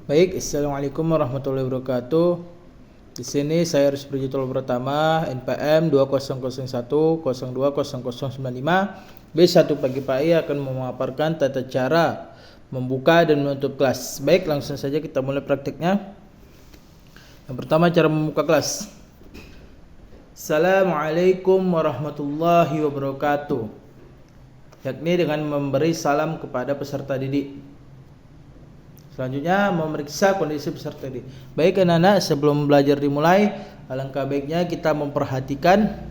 Baik, Assalamualaikum warahmatullahi wabarakatuh. Di sini saya harus Prijitul Pratama, NPM 2001020095 B1 Pagi PAI akan memaparkan tata cara membuka dan menutup kelas. Baik, langsung saja kita mulai praktiknya. Yang pertama, cara membuka kelas. Assalamualaikum warahmatullahi wabarakatuh, yakni dengan memberi salam kepada peserta didik. Selanjutnya, memeriksa kondisi peserta didik. Baik anak-anak, sebelum belajar dimulai, alangkah baiknya kita memperhatikan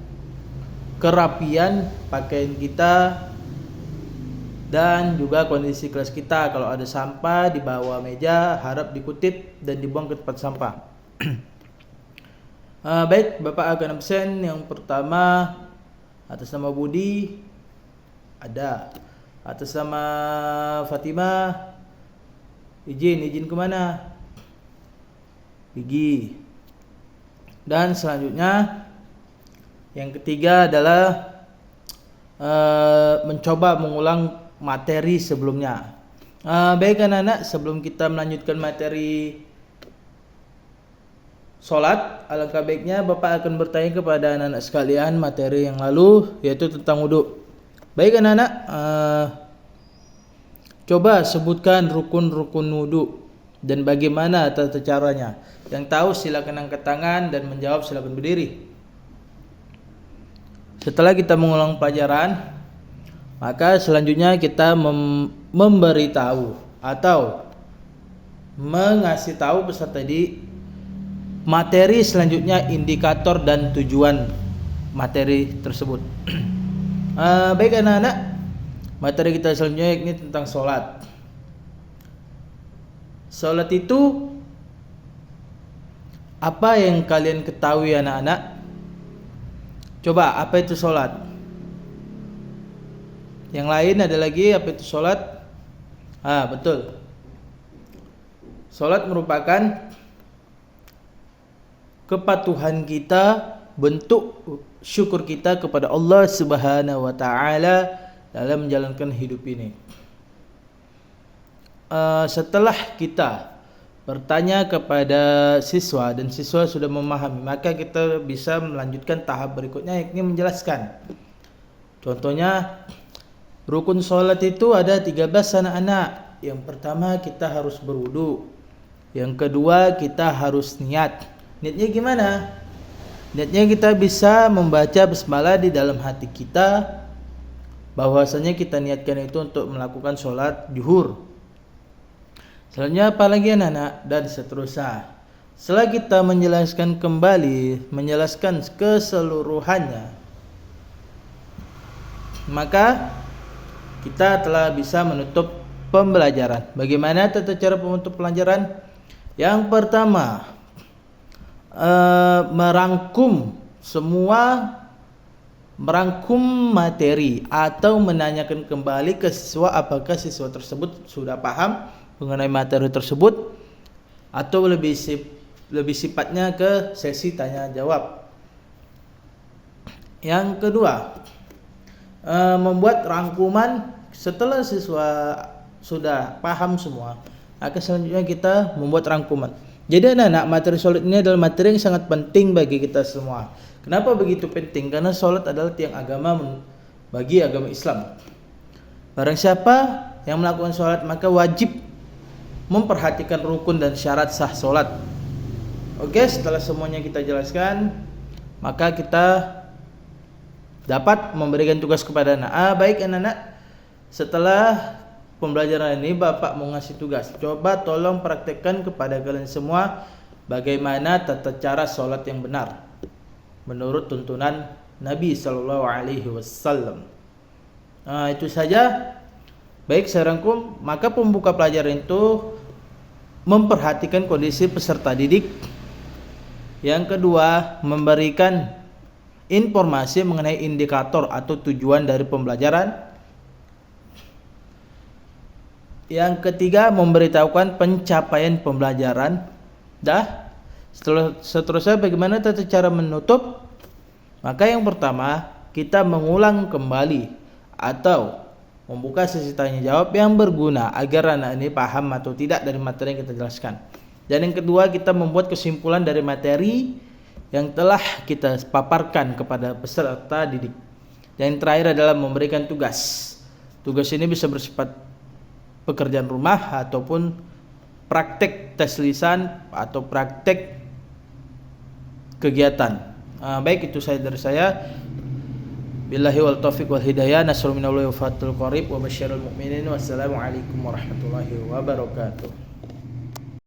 kerapian pakaian kita dan juga kondisi kelas kita. Kalau ada sampah di bawah meja, harap dikutip dan dibuang ke tempat sampah. Baik, Bapak akan absen. Yang pertama, atas nama Budi ada, atas nama Fatimah izin kemana? Pergi. Dan selanjutnya yang ketiga adalah mencoba mengulang materi sebelumnya. Baik anak-anak, sebelum kita melanjutkan materi sholat, alangkah baiknya Bapak akan bertanya kepada anak-anak sekalian materi yang lalu, yaitu tentang wudhu. Baik anak-anak, coba sebutkan rukun-rukun wudhu dan bagaimana tata caranya. Yang tahu silakan angkat tangan dan menjawab silakan berdiri. Setelah kita mengulang pelajaran, maka selanjutnya kita memberitahu atau mengasih tahu peserta didik materi selanjutnya, indikator dan tujuan materi tersebut. Baik anak-anak, materi kita selanjutnya ini tentang sholat. Sholat itu apa yang kalian ketahui anak-anak? Coba, apa itu sholat? Yang lain ada lagi, apa itu sholat? Betul. Sholat merupakan kepatuhan kita, bentuk syukur kita kepada Allah Subhanahu wa taala dalam menjalankan hidup ini. Setelah kita bertanya kepada siswa dan siswa sudah memahami, maka kita bisa melanjutkan tahap berikutnya, yakni menjelaskan. Contohnya, rukun sholat itu ada 13 anak-anak. Yang pertama, kita harus berwudu. Yang kedua, kita harus niat. Niatnya gimana? Niatnya kita bisa membaca basmalah di dalam hati kita, bahwasanya kita niatkan itu untuk melakukan sholat zuhur. Selanjutnya apa lagi anak-anak? Dan seterusnya. Setelah kita menjelaskan kembali, menjelaskan keseluruhannya, maka kita telah bisa menutup pembelajaran. Bagaimana tata cara penutup pelajaran? Yang pertama, merangkum materi atau menanyakan kembali ke siswa apakah siswa tersebut sudah paham mengenai materi tersebut, atau lebih sifatnya ke sesi tanya jawab. Yang kedua, membuat rangkuman setelah siswa sudah paham semua, maka selanjutnya kita membuat rangkuman. Jadi anak-anak, materi sholat ini adalah materi yang sangat penting bagi kita semua. Kenapa begitu penting? Karena sholat adalah tiang agama bagi agama Islam. Barang siapa yang melakukan sholat, maka wajib memperhatikan rukun dan syarat sah sholat. Oke, setelah semuanya kita jelaskan, maka kita dapat memberikan tugas kepada anak. Baik anak-anak, setelah pembelajaran ini Bapak mau ngasih tugas. Coba tolong praktekkan kepada kalian semua bagaimana tata cara sholat yang benar menurut tuntunan Nabi Sallallahu Alaihi Wasallam. Itu saja. Baik, saya rangkum. Maka pembuka pelajaran itu memperhatikan kondisi peserta didik. Yang kedua, memberikan informasi mengenai indikator atau tujuan dari pembelajaran. Yang ketiga, memberitahukan pencapaian pembelajaran. Seterusnya bagaimana tata cara menutup? Maka yang pertama, kita mengulang kembali atau membuka sesi tanya jawab yang berguna agar anak ini paham atau tidak dari materi yang kita jelaskan. Dan yang kedua, kita membuat kesimpulan dari materi yang telah kita paparkan kepada peserta didik. Dan yang terakhir adalah memberikan tugas. Tugas ini bisa bersifat pekerjaan rumah ataupun praktek tes lisan atau praktek kegiatan. Baik, itu saya dari saya. Billahi wal taufiq wal hidayah. Nasrul minallahi wa fathul qarib wa basyiril mu'minin. Wassalamualaikum warahmatullahi wabarakatuh.